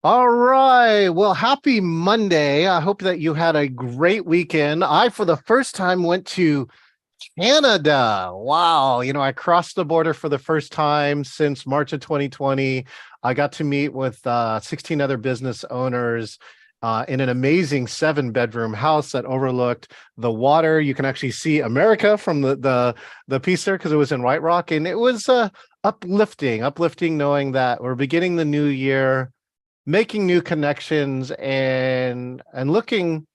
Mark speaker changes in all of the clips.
Speaker 1: All right. Well, happy Monday. I hope that you had a great weekend. I, for the first time, went to Canada. Wow. I crossed the border for the first time since March of 2020. I got to meet with 16 other business owners in an amazing 7-bedroom house that overlooked the water. You can actually see America from the piece there because it was in White Rock. And it was uplifting knowing that we're beginning the new year, making new connections and looking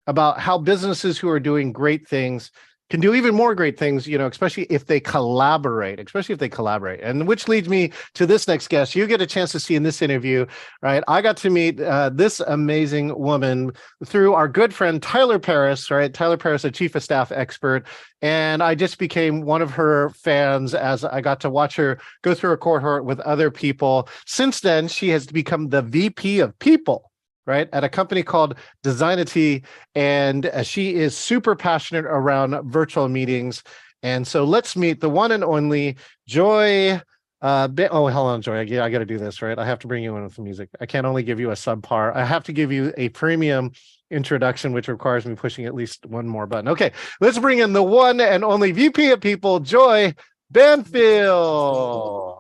Speaker 1: about how businesses who are doing great things can do even more great things, especially if they collaborate, and which leads me to this next guest. You get a chance to see in this interview, right? I got to meet this amazing woman through our good friend Tyler Paris, right? Tyler Paris, a chief of staff expert, and I just became one of her fans as I got to watch her go through a cohort with other people. Since then, she has become the VP of People, right, at a company called Designity, and she is super passionate around virtual meetings. And so let's meet the one and only Joy. Hold on, Joy. I got to do this, right? I have to bring you in with the music. I can't only give you a subpar. I have to give you a premium introduction, which requires me pushing at least one more button. Okay, let's bring in the one and only VP of People, Joy Banfield.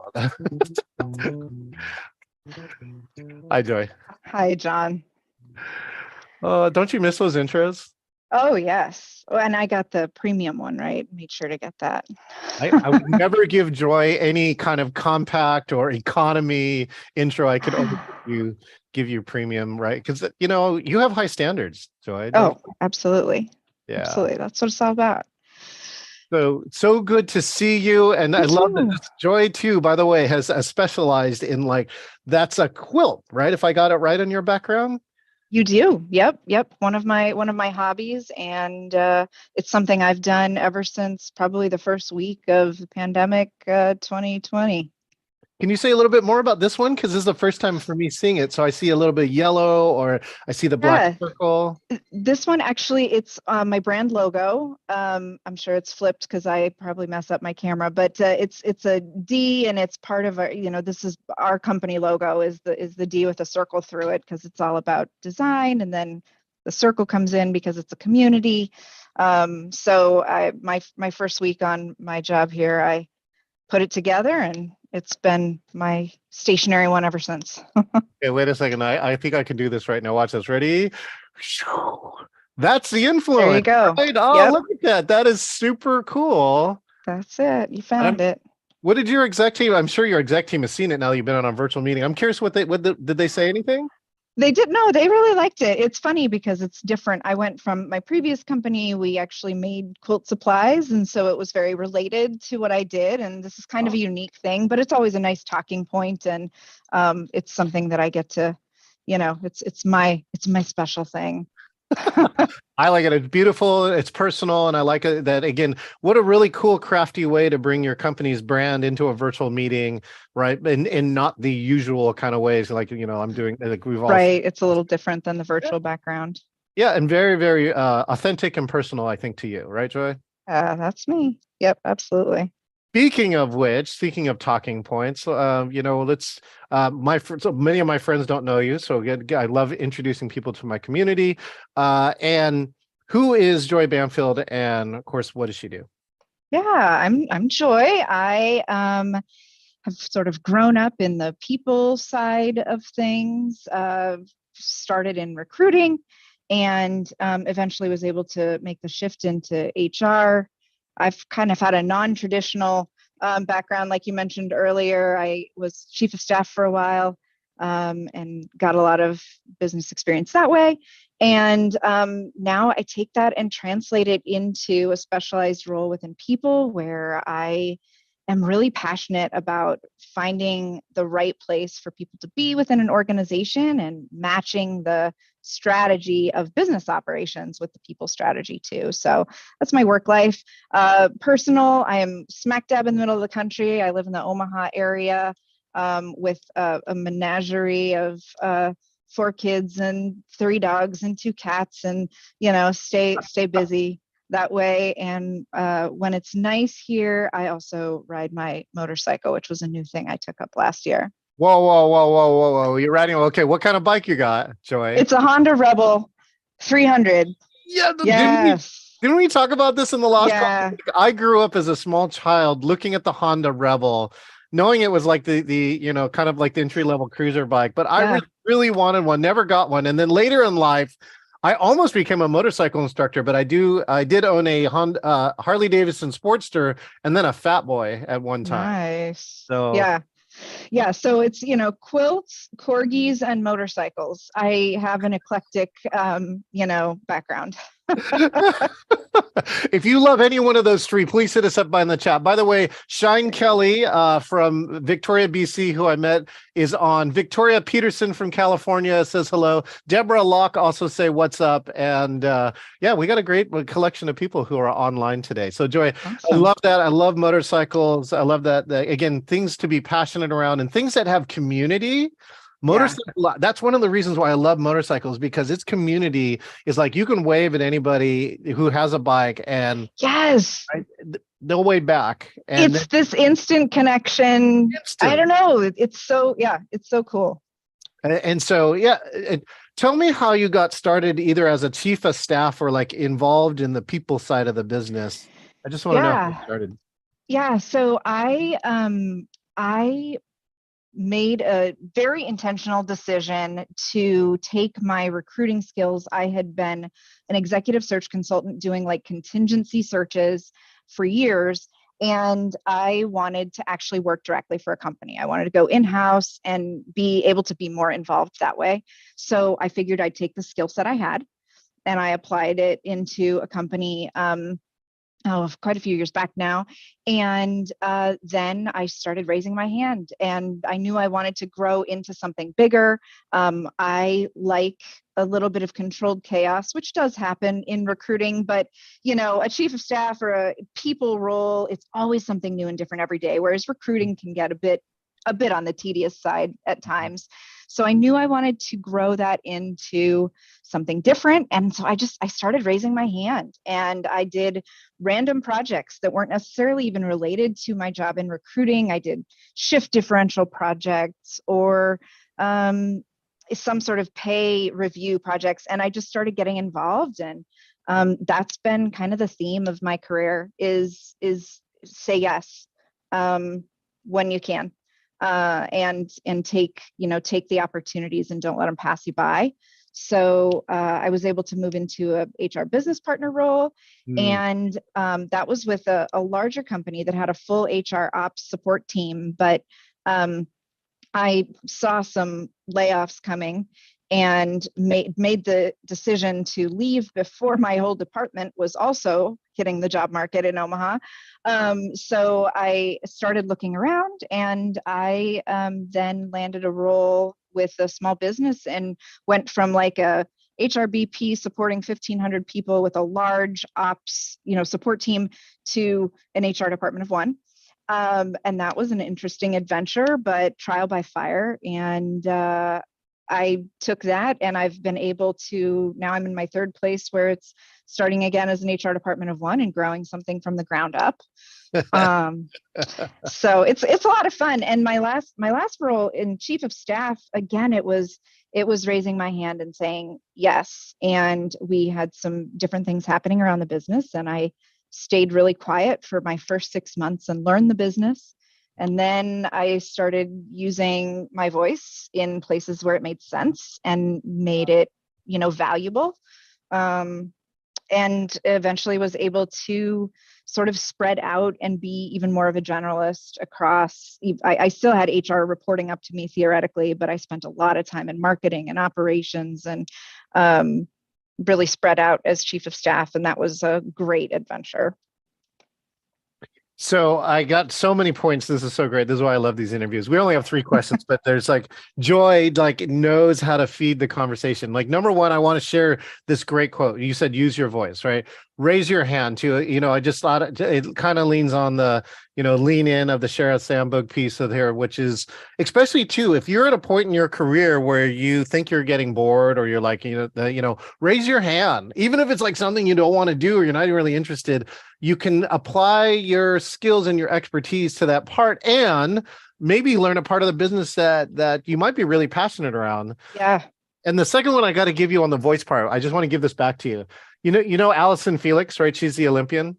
Speaker 1: Hi, Joy.
Speaker 2: Hi, John.
Speaker 1: Don't you miss those intros?
Speaker 2: Oh, yes. Oh, and I got the premium one, right? Made sure to get that.
Speaker 1: I would never give Joy any kind of compact or economy intro. I could only give you premium, right? Because you have high standards, Joy.
Speaker 2: Oh, absolutely.
Speaker 1: Yeah.
Speaker 2: Absolutely. That's what it's all about.
Speaker 1: So good to see you. And I love that
Speaker 2: too.
Speaker 1: this Joy too, by the way, has specialized in that's a quilt, right? If I got it right on your background.
Speaker 2: You do. Yep. One of my hobbies, and it's something I've done ever since probably the first week of the pandemic, 2020.
Speaker 1: Can you say a little bit more about this one? Because this is the first time for me seeing it. So I see a little bit yellow, or I see the black
Speaker 2: Yeah.
Speaker 1: circle.
Speaker 2: This one actually, it's my brand logo. I'm sure it's flipped because I probably mess up my camera, but it's a D, and it's part of our. This is our company logo is the D with a circle through it because it's all about design, and then the circle comes in because it's a community. So my first week on my job here, I put it together, and it's been my stationary one ever since.
Speaker 1: Okay, wait a second. I think I can do this right now. Watch this. Ready? That's the influence.
Speaker 2: There you go.
Speaker 1: Right? Oh,
Speaker 2: Yep.
Speaker 1: look at that. That is super cool.
Speaker 2: That's it. You found it.
Speaker 1: What did your exec team? I'm sure your exec team has seen it now that you've been on a virtual meeting. I'm curious did they say anything?
Speaker 2: They did. No, they really liked it. It's funny because it's different. I went from my previous company, we actually made quilt supplies. And so it was very related to what I did. And this is kind of a unique thing, but it's always a nice talking point. And it's something that I get to, it's my special thing.
Speaker 1: I like it. It's beautiful. It's personal. And I like it that, again, what a really cool, crafty way to bring your company's brand into a virtual meeting, right? In not the usual kind of ways. I'm doing, we've all.
Speaker 2: Right. It's a little different than the virtual background.
Speaker 1: Yeah. And very, very authentic and personal, I think, to you. Right, Joy?
Speaker 2: That's me. Yep. Absolutely.
Speaker 1: Speaking of talking points, so many of my friends don't know you, so again, I love introducing people to my community. And who is Joy Banfield, and of course, what does she do?
Speaker 2: Yeah, I'm Joy. I have sort of grown up in the people side of things. Started in recruiting, and eventually was able to make the shift into HR. I've kind of had a non-traditional background, like you mentioned earlier. I was chief of staff for a while and got a lot of business experience that way. And now I take that and translate it into a specialized role within people, where I am really passionate about finding the right place for people to be within an organization and matching the strategy of business operations with the people strategy too. So that's my work life. Personal, I am smack dab in the middle of the country. I live in the Omaha area. with a menagerie of 4 kids and 3 dogs and 2 cats, and stay busy that way. And when it's nice here, I also ride my motorcycle, which was a new thing I took up last year.
Speaker 1: Whoa, whoa, whoa, whoa, whoa, whoa! You're riding. Okay, what kind of bike you got, Joy?
Speaker 2: It's a Honda Rebel 300.
Speaker 1: Yeah,
Speaker 2: Yes.
Speaker 1: didn't we talk about this in the last call?
Speaker 2: Yeah.
Speaker 1: I grew up as a small child looking at the Honda Rebel, knowing it was like the kind of like the entry level cruiser bike, but I
Speaker 2: Yeah.
Speaker 1: really wanted one, never got one. And then later in life, I almost became a motorcycle instructor, but I did own a Honda Harley Davidson Sportster and then a Fat Boy at one time.
Speaker 2: Nice.
Speaker 1: So
Speaker 2: Yeah. Yeah. So it's, quilts, corgis, and motorcycles. I have an eclectic, background.
Speaker 1: if you love any one of those three, please hit us up in the chat. By the way, Shine Kelly from Victoria, BC, who I met, is on. Victoria Peterson from California says hello. Deborah Locke also say what's up. And yeah, we got a great collection of people who are online today. So Joy,
Speaker 2: Awesome.
Speaker 1: I love that. I love motorcycles. I love that. Again, things to be passionate around and things that have community. Motorcycle, that's one of the reasons why I love motorcycles, because its community is like you can wave at anybody who has a bike and
Speaker 2: yes,
Speaker 1: right, they'll wave back. And
Speaker 2: it's this instant connection. I don't know. It's so cool.
Speaker 1: And so, yeah, tell me how you got started either as a chief of staff or like involved in the people side of the business. I just want to know how you started.
Speaker 2: Yeah. So I made a very intentional decision to take my recruiting skills. I had been an executive search consultant doing like contingency searches for years, and I wanted to actually work directly for a company. I wanted to go in-house and be able to be more involved that way. So I figured I'd take the skill set I had and I applied it into a company quite a few years back now. And then I started raising my hand, and I knew I wanted to grow into something bigger. I like a little bit of controlled chaos, which does happen in recruiting, but a chief of staff or a people role, it's always something new and different every day, whereas recruiting can get a bit on the tedious side at times. So I knew I wanted to grow that into something different. And so I started raising my hand, and I did random projects that weren't necessarily even related to my job in recruiting. I did shift differential projects or some sort of pay review projects. And I just started getting involved. And that's been kind of the theme of my career is say yes when you can. And take the opportunities and don't let them pass you by. So I was able to move into a HR business partner role, and that was with a larger company that had a full HR ops support team. But I saw some layoffs coming and made the decision to leave before my whole department was also hitting the job market in Omaha. So I started looking around, and I then landed a role with a small business and went from like a HRBP supporting 1,500 people with a large ops, support team to an HR department of one. And that was an interesting adventure, but trial by fire. And I took that, and I've been able to, now I'm in my third place where it's starting again as an HR department of one and growing something from the ground up. So it's a lot of fun. And my last role in chief of staff, again, it was raising my hand and saying yes. And we had some different things happening around the business, and I stayed really quiet for my first 6 months and learned the business. And then I started using my voice in places where it made sense and made it, valuable. And eventually was able to sort of spread out and be even more of a generalist across. I still had HR reporting up to me theoretically, but I spent a lot of time in marketing and operations, and really spread out as chief of staff. And that was a great adventure.
Speaker 1: So I got so many points. This is so great. This is why I love these interviews. We only have three questions, but there's like Joy like knows how to feed the conversation. Like number one, I want to share this great quote. You said use your voice, right? Raise your hand too. I just thought it kind of leans on the, lean in of the Sheryl Sandberg piece of here, which is especially too, if you're at a point in your career where you think you're getting bored or you're like, raise your hand, even if it's like something you don't want to do or you're not really interested. You can apply your skills and your expertise to that part and maybe learn a part of the business that you might be really passionate around.
Speaker 2: Yeah.
Speaker 1: And the second one I got to give you on the voice part, I just want to give this back to you. You know Allison Felix, right? She's the Olympian,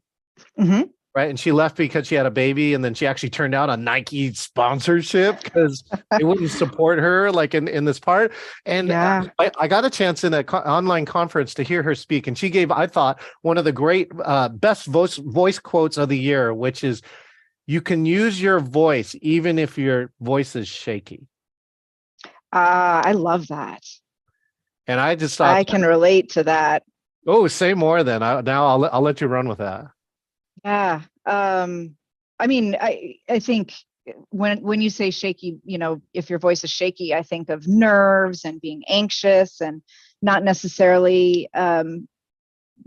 Speaker 2: Mm-hmm.
Speaker 1: right? And she left because she had a baby, and then she actually turned down a Nike sponsorship because they wouldn't support her, like in this part. And
Speaker 2: Yeah.
Speaker 1: I got a chance in an online conference to hear her speak, and she gave, I thought, one of the great best voice quotes of the year, which is, "You can use your voice even if your voice is shaky."
Speaker 2: I love that.
Speaker 1: And I just thought,
Speaker 2: I can relate to that.
Speaker 1: oh, say more then. Now I'll let you run with that.
Speaker 2: Yeah. I mean, I think when you say shaky, if your voice is shaky, I think of nerves and being anxious and not necessarily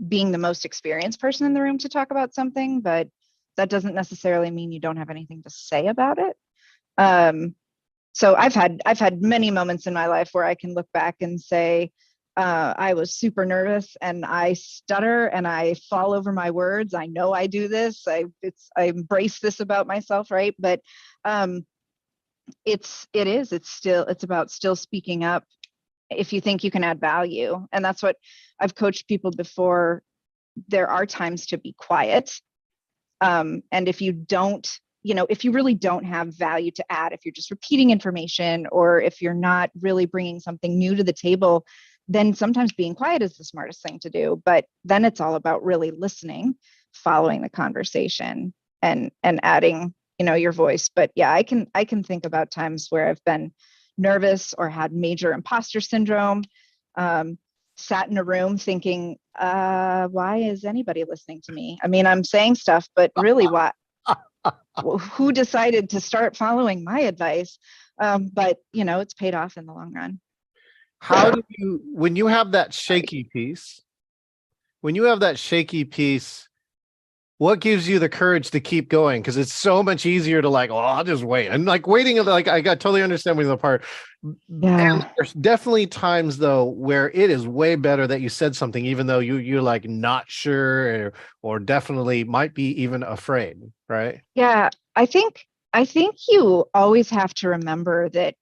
Speaker 2: being the most experienced person in the room to talk about something, but that doesn't necessarily mean you don't have anything to say about it. So I've had many moments in my life where I can look back and say, I was super nervous and I stutter and I fall over my words. I know I do this. I embrace this about myself, right? But it's about still speaking up if you think you can add value. And that's what I've coached people before. There are times to be quiet. And if you don't, if you really don't have value to add, if you're just repeating information or if you're not really bringing something new to the table, then sometimes being quiet is the smartest thing to do. But then it's all about really listening, following the conversation and adding, your voice. But yeah, I can think about times where I've been nervous or had major imposter syndrome, sat in a room thinking, why is anybody listening to me? I mean, I'm saying stuff, but really what? Who decided to start following my advice? But it's paid off in the long run.
Speaker 1: How do you, when you have that shaky piece, what gives you the courage to keep going? Because it's so much easier to like, oh, I'll just wait. And like waiting, like I got totally understand the part.
Speaker 2: Yeah.
Speaker 1: And there's definitely times though where it is way better that you said something, even though you're like not sure or definitely might be even afraid, right?
Speaker 2: Yeah. I think you always have to remember that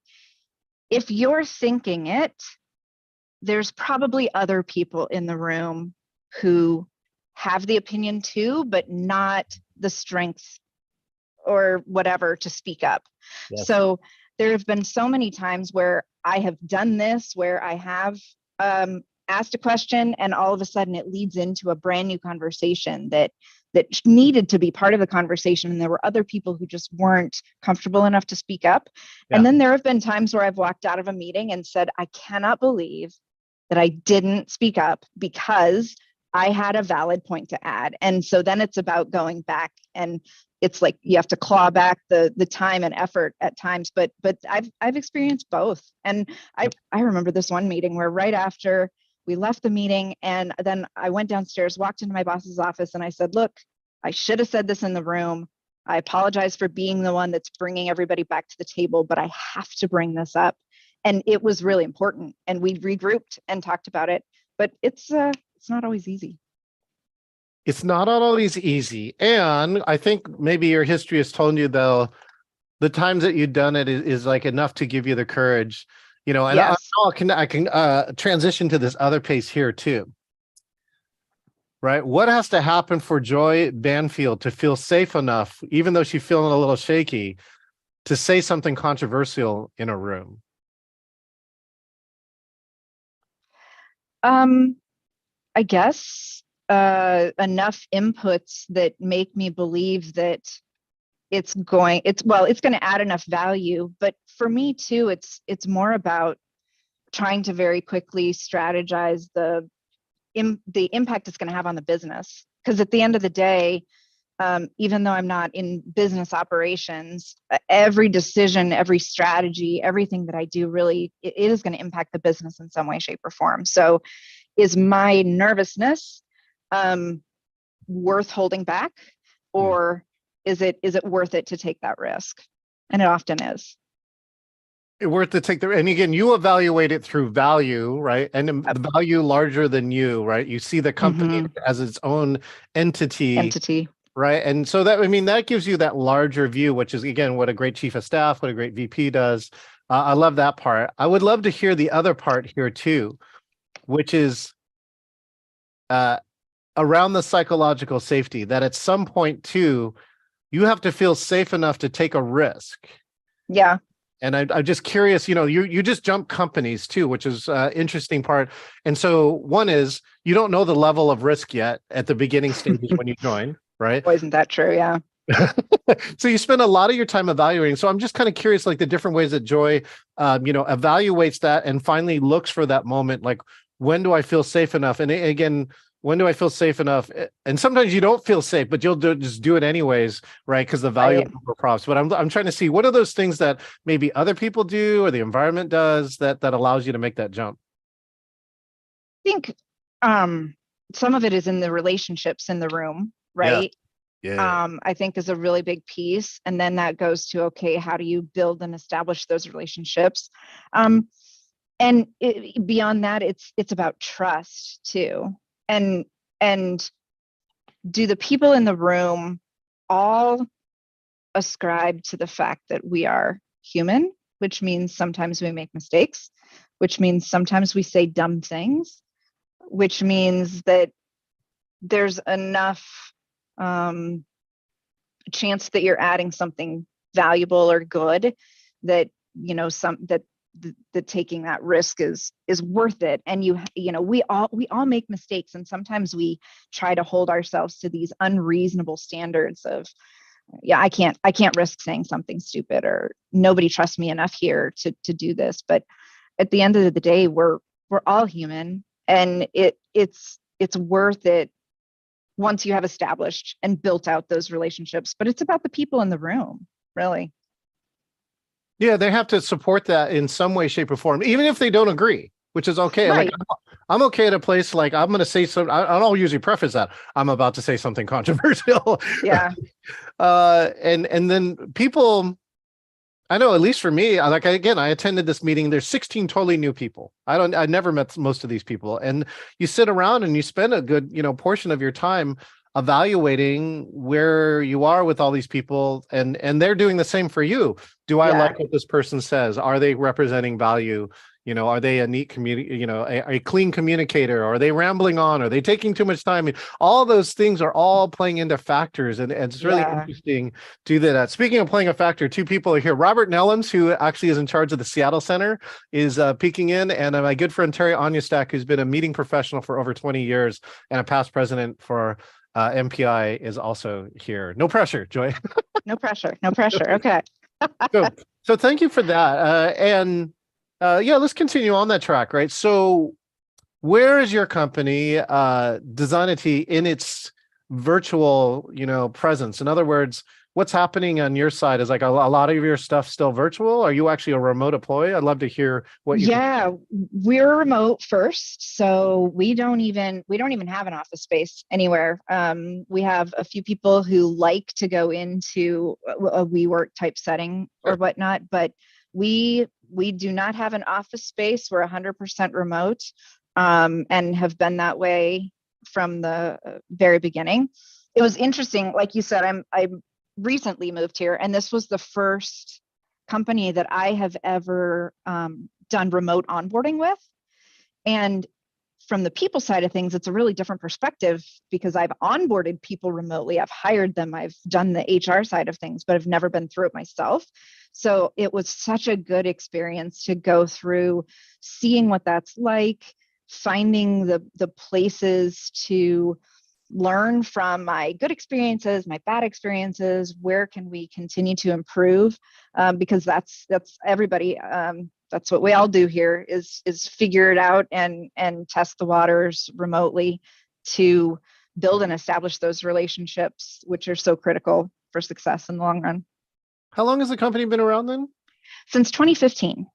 Speaker 2: if you're thinking it, there's probably other people in the room who have the opinion too, but not the strength or whatever to speak up.
Speaker 1: Yes.
Speaker 2: So there have been so many times where I have done this, where I have asked a question and all of a sudden it leads into a brand new conversation that needed to be part of the conversation. And there were other people who just weren't comfortable enough to speak up.
Speaker 1: Yeah.
Speaker 2: And then there have been times where I've walked out of a meeting and said, I cannot believe that I didn't speak up because I had a valid point to add. And so then it's about going back, and it's like you have to claw back the time and effort at times, but I've experienced both. And I remember this one meeting where right after we left the meeting, and then I went downstairs, walked into my boss's office, and I said, look, I should have said this in the room. I apologize for being the one that's bringing everybody back to the table, but I have to bring this up. And it was really important. And we regrouped and talked about it, but it's not always easy.
Speaker 1: It's not always easy. And I think maybe your history has told you though, the times that you've done it is like enough to give you the courage, and
Speaker 2: Yes.
Speaker 1: I can transition to this other pace here too. Right? What has to happen for Joy Banfield to feel safe enough, even though she's feeling a little shaky, to say something controversial in a room?
Speaker 2: I guess enough inputs that make me believe that it's going to add enough value. But for me too, it's more about trying to very quickly strategize the impact it's going to have on the business. Because at the end of the day, even though I'm not in business operations, every decision, every strategy, everything that I do really, it is going to impact the business in some way, shape, or form. So is my nervousness worth holding back, or is it worth it to take that risk? And it often is.
Speaker 1: Worth to take the, and again, you evaluate it through value, right? And the value larger than you, right? You see the company as its own entity, right? And so that, I mean, that gives you that larger view, which is again what a great chief of staff, what a great VP does. I love that part. I would love to hear the other part here too, which is around the psychological safety, that at some point too, you have to feel safe enough to take a risk.
Speaker 2: Yeah.
Speaker 1: And I'm just curious, you just jump companies too, which is interesting part. And so one is you don't know the level of risk yet at the beginning stages when you join, right?
Speaker 2: Oh, isn't that true? Yeah.
Speaker 1: So you spend a lot of your time evaluating. So I'm just kind of curious, like the different ways that Joy, evaluates that and finally looks for that moment. Like, when do I feel safe enough? And again, when do I feel safe enough? And sometimes you don't feel safe, but you'll just do it anyways, right? Because the value of props. But I'm trying to see, what are those things that maybe other people do or the environment does that allows you to make that jump?
Speaker 2: I think some of it is in the relationships in the room, right?
Speaker 1: Yeah.
Speaker 2: I think is a really big piece. And then that goes to, okay, how do you build and establish those relationships? And beyond that, it's about trust too. And do the people in the room all ascribe to the fact that we are human, which means sometimes we make mistakes, which means sometimes we say dumb things, which means that there's enough chance that you're adding something valuable or good that that taking that risk is worth it. And we all make mistakes, and sometimes we try to hold ourselves to these unreasonable standards of, yeah, I can't risk saying something stupid, or nobody trusts me enough here to do this. But at the end of the day, we're all human, and it's worth it once you have established and built out those relationships. But it's about the people in the room, really.
Speaker 1: Yeah, they have to support that in some way, shape, or form, even if they don't agree, which is okay.
Speaker 2: Right.
Speaker 1: Like I'm okay at a place like I'm going to say something. I'll usually preface that I'm about to say something controversial.
Speaker 2: Yeah.
Speaker 1: And then people, I know, at least for me, I attended this meeting. There's 16 totally new people. I never met most of these people. And you sit around and you spend a good, portion of your time evaluating where you are with all these people, and they're doing the same for you. Do I like what this person says? Are they representing value? Are they a neat community, a clean communicator? Are they rambling on? Are they taking too much time? All those things are all playing into factors, and it's really interesting to do that. Speaking of playing a factor, two people are here. Robert Nellums, who actually is in charge of the Seattle Center, is peeking in, and my good friend Terry Onyastak, who's been a meeting professional for over 20 years and a past president for MPI, is also here. No pressure, Joy.
Speaker 2: No pressure. No pressure. Okay.
Speaker 1: So thank you for that. And let's continue on that track, right? So where is your company, Designity, in its virtual, presence? In other words, what's happening on your side? Is like a lot of your stuff still virtual? Are you actually a remote employee? I'd love to hear what you.
Speaker 2: Yeah, we're remote first, so we don't even have an office space anywhere. We have a few people who like to go into a WeWork type setting or whatnot, but we do not have an office space. We're 100% remote, and have been that way from the very beginning. It was interesting, like you said, I recently moved here, and this was the first company that I have ever done remote onboarding with. And from the people side of things, it's a really different perspective, because I've onboarded people remotely. I've hired them. I've done the HR side of things, but I've never been through it myself. So it was such a good experience to go through, seeing what that's like, finding the places to learn from my good experiences, my bad experiences. Where can we continue to improve? Because that's everybody. That's what we all do here, is figure it out and test the waters remotely to build and establish those relationships, which are so critical for success in the long run.
Speaker 1: How long has the company been around then?
Speaker 2: Since 2015.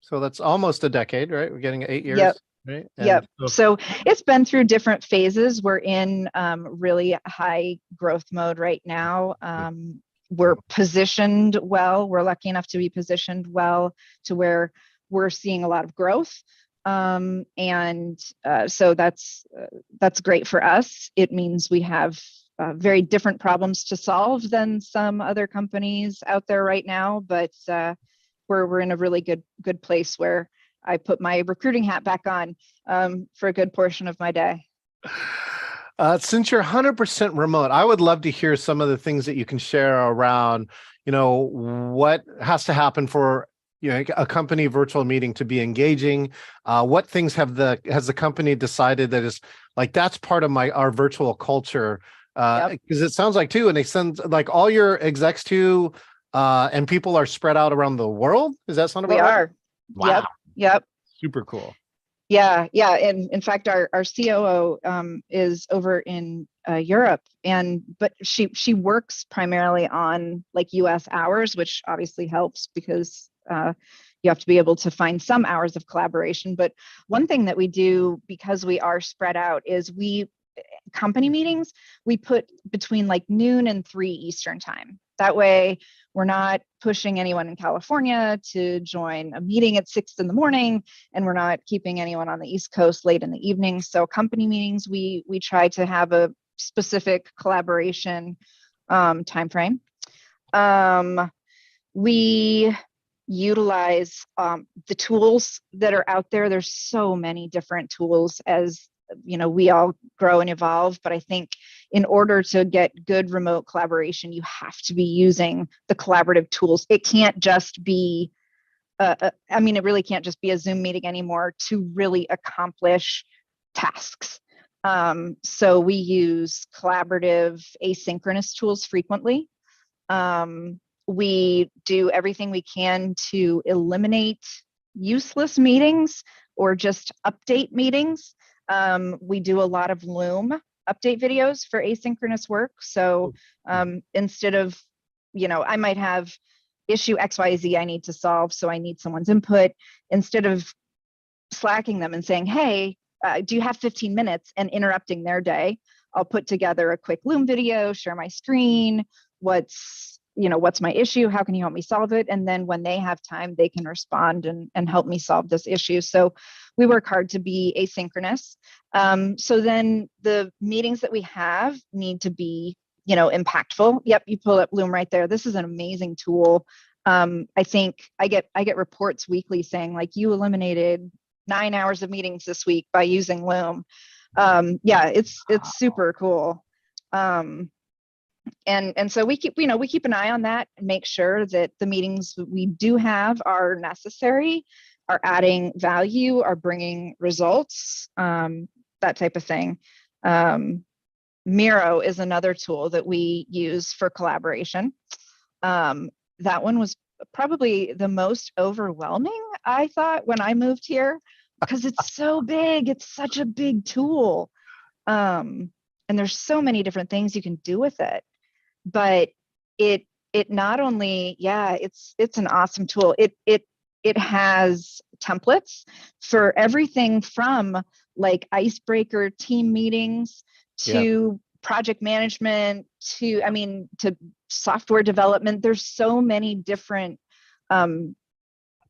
Speaker 1: So that's almost a decade, right? We're getting 8 years.
Speaker 2: Yep.
Speaker 1: Right.
Speaker 2: Yep. So it's been through different phases. We're in really high growth mode right now. We're positioned well. We're lucky enough to be positioned well to where we're seeing a lot of growth. So that's great for us. It means we have very different problems to solve than some other companies out there right now, but we're in a really good place where I put my recruiting hat back on for a good portion of my day.
Speaker 1: Since you're 100% remote, I would love to hear some of the things that you can share around, what has to happen for a company virtual meeting to be engaging. What things has the company decided that is like that's part of our virtual culture? Because it sounds like too, and they send like all your execs to, and people are spread out around the world. Does that sound about right?
Speaker 2: We are.
Speaker 1: Wow.
Speaker 2: Yep.
Speaker 1: Super cool.
Speaker 2: Yeah. And in fact, our COO is over in Europe, but she works primarily on like US hours, which obviously helps because you have to be able to find some hours of collaboration. But one thing that we do, because we are spread out, is company meetings, we put between like noon and 3 Eastern time. That way we're not pushing anyone in California to join a meeting at 6 in the morning, and we're not keeping anyone on the East Coast late in the evening. So company meetings, we try to have a specific collaboration time frame. We utilize the tools that are out there. There's so many different tools as we all grow and evolve, but I think in order to get good remote collaboration, you have to be using the collaborative tools. It can't just be, it really can't just be a Zoom meeting anymore to really accomplish tasks. So we use collaborative asynchronous tools frequently. We do everything we can to eliminate useless meetings or just update meetings. We do a lot of Loom update videos for asynchronous work. So instead of, I might have issue XYZ I need to solve, so I need someone's input, instead of slacking them and saying, hey, do you have 15 minutes and interrupting their day, I'll put together a quick Loom video, share my screen, what's my issue, how can you help me solve it? And then when they have time, they can respond and help me solve this issue. So we work hard to be asynchronous. So then the meetings that we have need to be, impactful. Yep, you pull up Loom right there. This is an amazing tool. I think I get reports weekly saying like, you eliminated 9 hours of meetings this week by using Loom. It's super cool. And so we keep an eye on that and make sure that the meetings we do have are necessary, are adding value, are bringing results, that type of thing. Miro is another tool that we use for collaboration. That one was probably the most overwhelming, I thought, when I moved here, because it's so big. It's such a big tool. And there's so many different things you can do with it. But it not only, it's an awesome tool. It has templates for everything from like icebreaker team meetings to project management to software development. There's so many different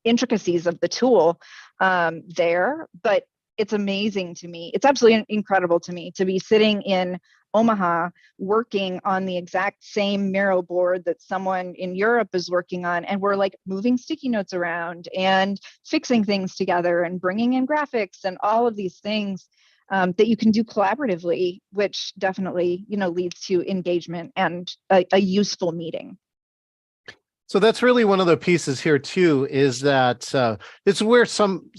Speaker 2: intricacies of the tool there, but it's amazing to me. It's absolutely incredible to me to be sitting in Omaha working on the exact same Miro board that someone in Europe is working on, and we're like moving sticky notes around and fixing things together and bringing in graphics and all of these things that you can do collaboratively, which definitely leads to engagement and a useful meeting.
Speaker 1: So that's really one of the pieces here too, is that it's where some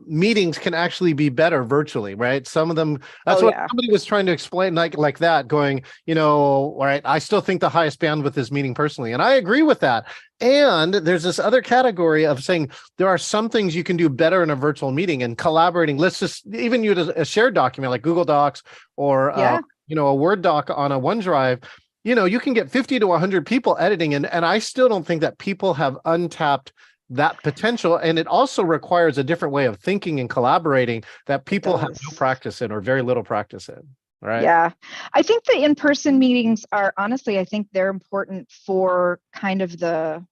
Speaker 1: meetings can actually be better virtually, right? Some of them,
Speaker 2: Oh
Speaker 1: that's what
Speaker 2: yeah.
Speaker 1: somebody was trying to explain, like that, going, all right, I still think the highest bandwidth is meeting personally, and I agree with that. And there's this other category of saying there are some things you can do better in a virtual meeting and collaborating. Let's just even use a shared document like Google Docs or
Speaker 2: Yeah.
Speaker 1: a Word doc on a OneDrive. You can get 50 to 100 people editing, and I still don't think that people have untapped that potential. And it also requires a different way of thinking and collaborating that
Speaker 2: It
Speaker 1: people have no
Speaker 2: does.
Speaker 1: practice in or very little practice in. Right.
Speaker 2: Yeah. I think the in-person meetings are honestly, I think they're important for kind of the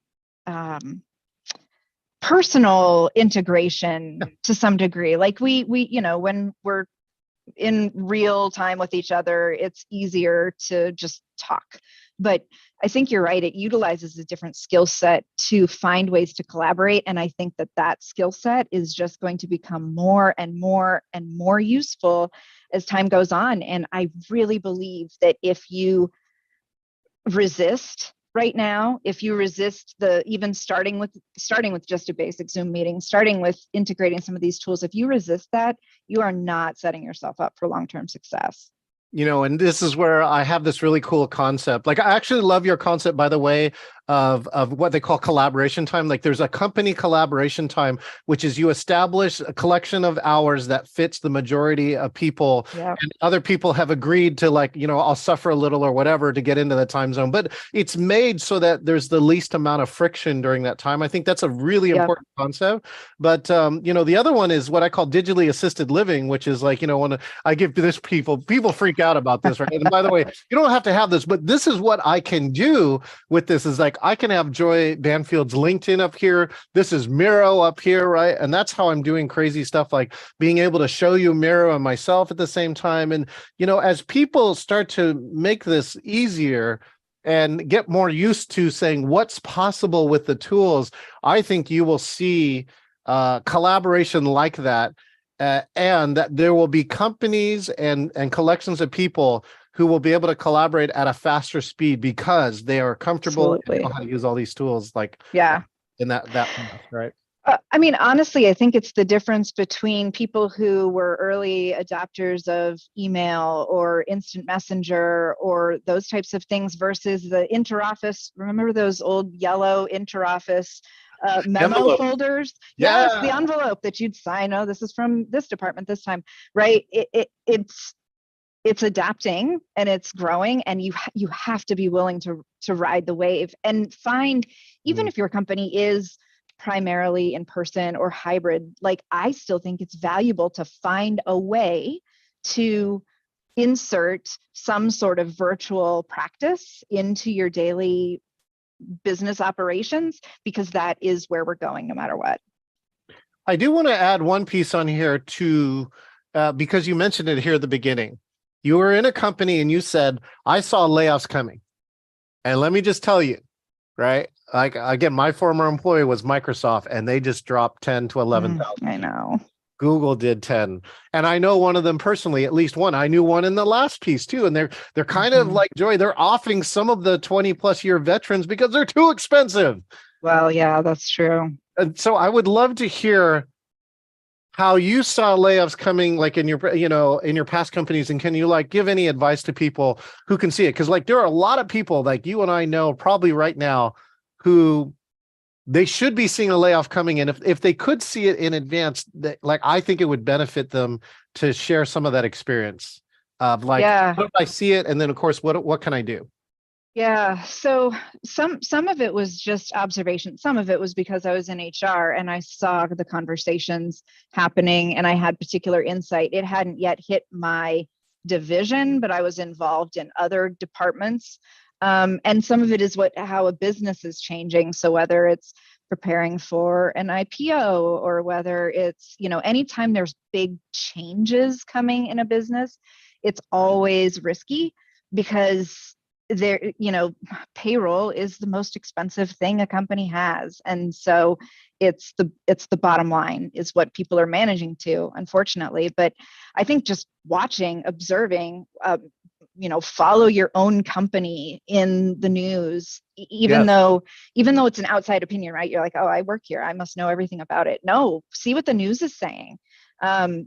Speaker 2: um, personal integration to some degree. Like when we're in real time with each other, it's easier to just talk. But I think you're right. It utilizes a different skill set to find ways to collaborate. And I think that skill set is just going to become more and more and more useful as time goes on. And I really believe that if you resist right now, if you resist the even starting with just a basic Zoom meeting, starting with integrating some of these tools, if you resist that, you are not setting yourself up for long-term success.
Speaker 1: And this is where I have this really cool concept. Like, I actually love your concept, by the way, of what they call collaboration time. Like, there's a company collaboration time, which is you establish a collection of hours that fits the majority of people,
Speaker 2: Yeah.
Speaker 1: and other people have agreed to, like, I'll suffer a little or whatever to get into the time zone, but it's made so that there's the least amount of friction during that time. I think that's a really
Speaker 2: Yep.
Speaker 1: important concept. But the other one is what I call digitally assisted living, which is like, when I give this people freak out about this, right? And by the way, you don't have to have this, but this is what I can do with this is like, I can have Joy Banfield's LinkedIn up here. This is Miro up here, right? And that's how I'm doing crazy stuff, like being able to show you Miro and myself at the same time. And, as people start to make this easier and get more used to saying what's possible with the tools, I think you will see collaboration like that. And that there will be companies and collections of people who will be able to collaborate at a faster speed because they are comfortable and know
Speaker 2: Absolutely.
Speaker 1: how to use all these tools, like
Speaker 2: Yeah.
Speaker 1: in that fast, right?
Speaker 2: I mean, honestly, I think it's the difference between people who were early adopters of email or instant messenger or those types of things versus the interoffice. Remember those old yellow interoffice memo
Speaker 1: Envelope.
Speaker 2: folders? Yes, the
Speaker 1: Yeah.
Speaker 2: envelope that you'd sign. Oh, this is from this department this time, right? It's adapting and it's growing, and you have to be willing to ride the wave and find, even
Speaker 1: Mm.
Speaker 2: if your company is primarily in person or hybrid, like I still think it's valuable to find a way to insert some sort of virtual practice into your daily business operations, because that is where we're going no matter what.
Speaker 1: I do want to add one piece on here too, because you mentioned it here at the beginning. You were in a company and you said, I saw layoffs coming. And let me just tell you, right? Like, again, my former employee was Microsoft, and they just dropped 10 to 11,000.
Speaker 2: I know.
Speaker 1: Google did 10. And I know one of them personally, at least one. I knew one in the last piece too. And they're kind of like Joy, they're offing some of the 20+ year veterans because they're too expensive.
Speaker 2: Well, yeah, that's true.
Speaker 1: And so I would love to hear how you saw layoffs coming, like in your past companies, and can you like give any advice to people who can see it? Because like there are a lot of people like you and I know probably right now who they should be seeing a layoff coming, and if they could see it in advance, that, like, I think it would benefit them to share some of that experience of like,
Speaker 2: Yeah.
Speaker 1: how do I see it, and then of course what can I do?
Speaker 2: Yeah, so some of it was just observation. Some of it was because I was in HR and I saw the conversations happening and I had particular insight. It hadn't yet hit my division, but I was involved in other departments. And some of it is how a business is changing. So whether it's preparing for an IPO or whether it's, anytime there's big changes coming in a business, it's always risky because payroll is the most expensive thing a company has, and so it's the bottom line is what people are managing to, unfortunately. But I think just watching, observing, follow your own company in the news, even
Speaker 1: Yes.
Speaker 2: though it's an outside opinion, right? You're like, oh, I work here, I must know everything about it. No, see what the news is saying,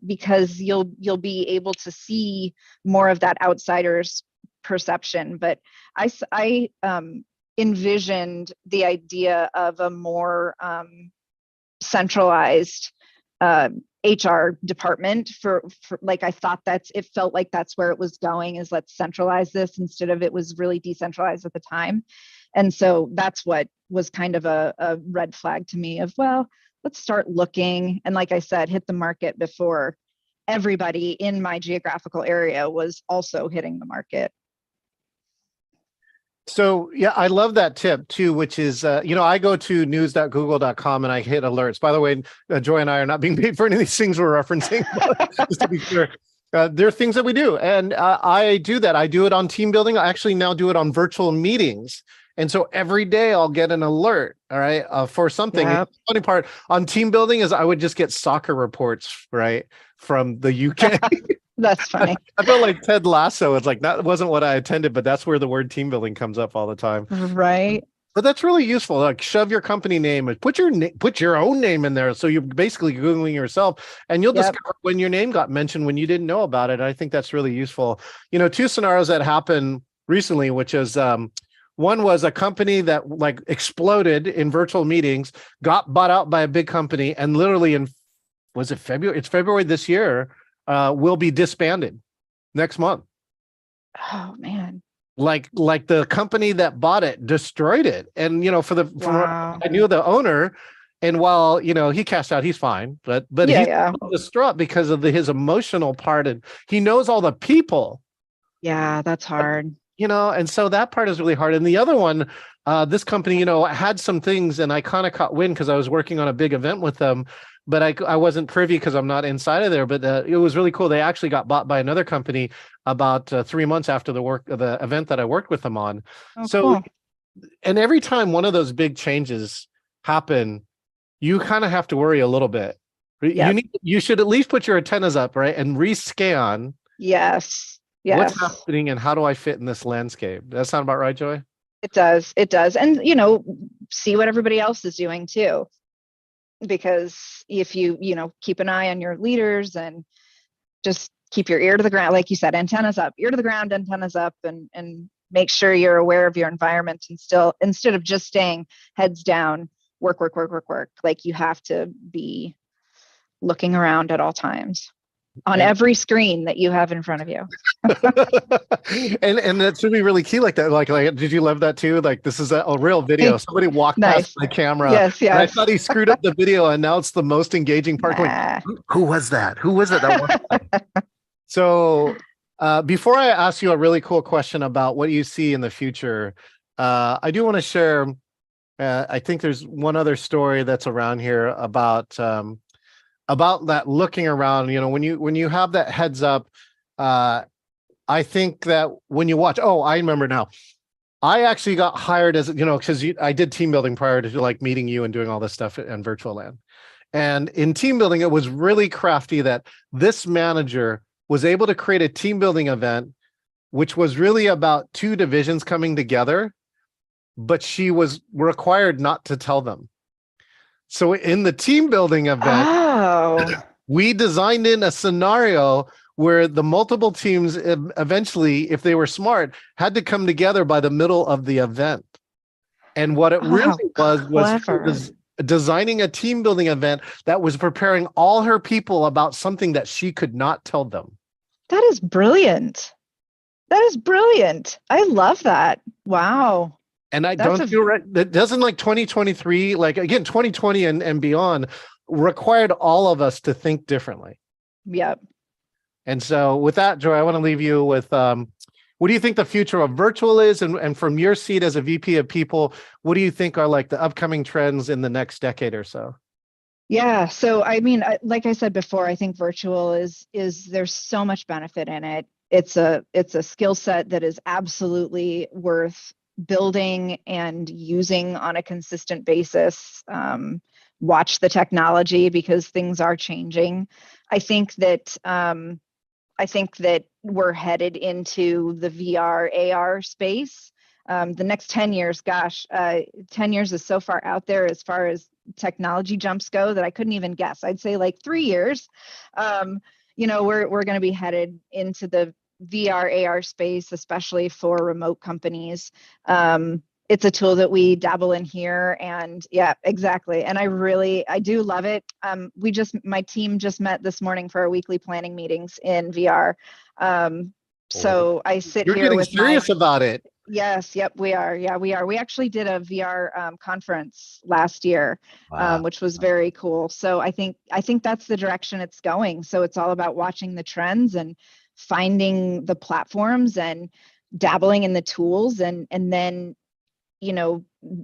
Speaker 2: because you'll be able to see more of that outsider's perception. But I envisioned the idea of a more centralized HR department for like, I thought it felt like that's where it was going, is let's centralize this, instead of it was really decentralized at the time. And so that's what was kind of a red flag to me of, well, let's start looking. And like I said, hit the market before everybody in my geographical area was also hitting the market.
Speaker 1: So yeah, I love that tip too, which is, I go to news.google.com and I hit alerts. By the way, Joy and I are not being paid for any of these things we're referencing, just to be clear. There are things that we do. And I do that. I do it on team building. I actually now do it on virtual meetings. And so every day I'll get an alert, all right, for something.
Speaker 2: Yep.
Speaker 1: The funny part on team building is I would just get soccer reports, right, from the UK.
Speaker 2: That's funny.
Speaker 1: I felt like Ted Lasso. It's like, that wasn't what I attended, but that's where the word team building comes up all the time.
Speaker 2: Right.
Speaker 1: But that's really useful. Like, shove your company name and put your own name in there. So you're basically Googling yourself, and you'll discover when your name got mentioned when you didn't know about it. I think that's really useful. Two scenarios that happened recently, which is one was a company that like exploded in virtual meetings, got bought out by a big company, and literally was it February? It's February this year. Will be disbanded next month.
Speaker 2: Oh man.
Speaker 1: Like the company that bought it destroyed it. And
Speaker 2: Wow.
Speaker 1: I knew the owner, and while he cashed out, he's fine, but he's distraught because of his emotional part, and he knows all the people.
Speaker 2: Yeah, that's hard.
Speaker 1: And so that part is really hard. And the other one, this company, had some things, and I kind of caught wind because I was working on a big event with them, but I wasn't privy because I'm not inside of there. But it was really cool. They actually got bought by another company about 3 months after the event that I worked with them on.
Speaker 2: Oh,
Speaker 1: so,
Speaker 2: cool.
Speaker 1: And every time one of those big changes happen, you kind of have to worry a little bit.
Speaker 2: Yep.
Speaker 1: You should at least put your antennas up, right, and rescan.
Speaker 2: Yes.
Speaker 1: What's happening and how do I fit in this landscape? Does that sound about right, Joy?
Speaker 2: It does. And, see what everybody else is doing too. Because if you keep an eye on your leaders and just keep your ear to the ground, like you said, antennas up, ear to the ground, antennas up, and make sure you're aware of your environment, and still, instead of just staying heads down, work, like you have to be looking around at all times on every screen that you have in front of you.
Speaker 1: and that should be really key, like that. Like, did you love that too? Like, this is a real video. Somebody walked past my camera.
Speaker 2: Yes.
Speaker 1: I thought he screwed up the video, and now it's the most engaging part.
Speaker 2: Nah.
Speaker 1: Who was that? Who was it that So before I ask you a really cool question about what you see in the future, I do want to share, I think there's one other story that's around here about that looking around. When you have that heads up, I think that when you watch, I remember now, I actually got hired as, because I did team building prior to like meeting you and doing all this stuff in Virtual Land. And in team building, it was really crafty that this manager was able to create a team building event, which was really about two divisions coming together, but she was required not to tell them. So in the team building event, we designed in a scenario where the multiple teams eventually, if they were smart, had to come together by the middle of the event. And what it really was designing a team building event that was preparing all her people about something that she could not tell them.
Speaker 2: That is brilliant. I love that. Wow.
Speaker 1: And I don't feel right. That doesn't, like 2023, like again, 2020 and beyond required all of us to think differently.
Speaker 2: Yep.
Speaker 1: And so with that, Joy, I want to leave you with, what do you think the future of virtual is? And from your seat as a VP of people, what do you think are like the upcoming trends in the next decade or so?
Speaker 2: Yeah. So, I mean, like I said before, I think virtual is there's so much benefit in it. It's a skill set that is absolutely worth building and using on a consistent basis. Watch the technology because things are changing. I think that we're headed into the VR AR space. The next 10 years, gosh, 10 years is so far out there as far as technology jumps go that I couldn't even guess. I'd say like 3 years. We're going to be headed into the VR AR space, especially for remote companies. It's a tool that we dabble in here, and yeah, exactly. And I do love it. My team just met this morning for our weekly planning meetings in VR. So I sit
Speaker 1: You're
Speaker 2: here
Speaker 1: getting
Speaker 2: with
Speaker 1: serious about it.
Speaker 2: Yes, yep, we are. Yeah, we are. We actually did a VR conference last year,
Speaker 1: Wow.
Speaker 2: which was very cool. So I think that's the direction it's going. So it's all about watching the trends and finding the platforms and dabbling in the tools, and then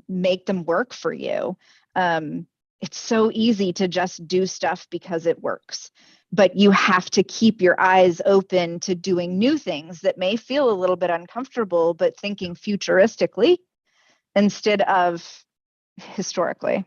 Speaker 2: make them work for you. It's so easy to just do stuff because it works, but you have to keep your eyes open to doing new things that may feel a little bit uncomfortable, but thinking futuristically instead of historically.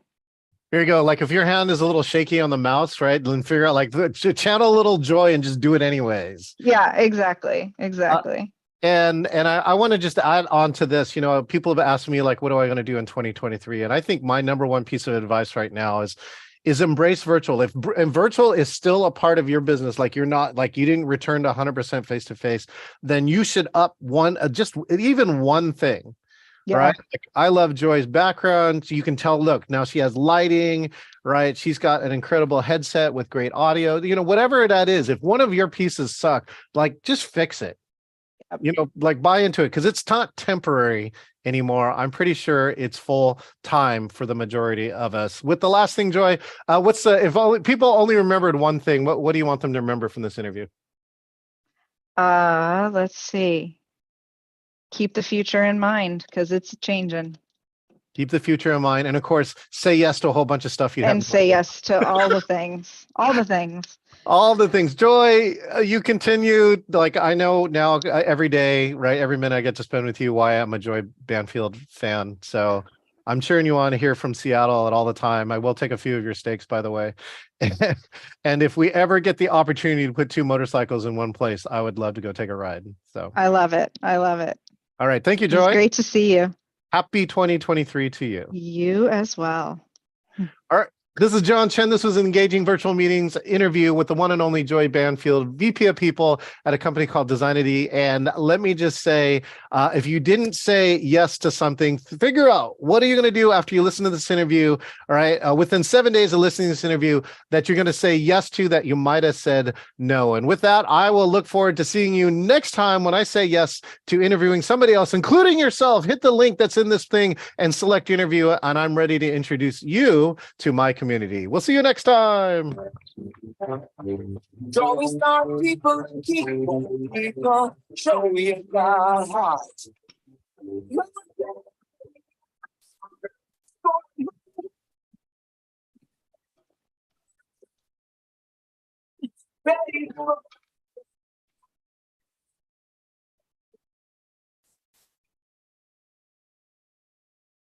Speaker 1: Here you go. Like if your hand is a little shaky on the mouse, right? Then figure out like channel a little joy and just do it anyways.
Speaker 2: Yeah, exactly.
Speaker 1: Uh,
Speaker 2: Exactly.
Speaker 1: and I want to just add on to this. People have asked me like, what am I going to do in 2023? And I think my number one piece of advice right now is embrace virtual. And virtual is still a part of your business, like you're not like you didn't return to 100% face to face, then you should up just even one thing.
Speaker 2: Yeah.
Speaker 1: Right. Like, I love Joy's background. You can tell, look, now she has lighting, right? She's got an incredible headset with great audio, whatever that is. If one of your pieces suck, like just fix it, like buy into it because it's not temporary anymore. I'm pretty sure it's full time for the majority of us. With the last thing, Joy, if only people only remembered one thing, what do you want them to remember from this interview?
Speaker 2: Let's see. Keep the future in mind because it's changing.
Speaker 1: Keep the future in mind. And of course, say yes to a whole bunch of stuff you
Speaker 2: And
Speaker 1: haven't.
Speaker 2: say yes to all the things. All the things.
Speaker 1: All the things. Joy, you continue. Like I know now every day, right? Every minute I get to spend with you, why I'm a Joy Banfield fan. So I'm cheering you on here from Seattle at all the time. I will take a few of your steaks, by the way. And if we ever get the opportunity to put two motorcycles in one place, I would love to go take a ride. So
Speaker 2: I love it. I love it.
Speaker 1: all right. Thank you,
Speaker 2: It was
Speaker 1: Joy.
Speaker 2: great to see you.
Speaker 1: Happy 2023 to you.
Speaker 2: You as well.
Speaker 1: All right. This is John Chen. This was an Engaging Virtual Meetings interview with the one and only Joy Banfield, VP of People at a company called Designity. And let me just say, if you didn't say yes to something, figure out what are you going to do after you listen to this interview, all right, within 7 days of listening to this interview that you're going to say yes to that you might have said no. And with that, I will look forward to seeing you next time when I say yes to interviewing somebody else, including yourself. Hit the link that's in this thing and select interview, and I'm ready to introduce you to my community. We'll see you next time. Don't stop people, people, show me your heart. Ready.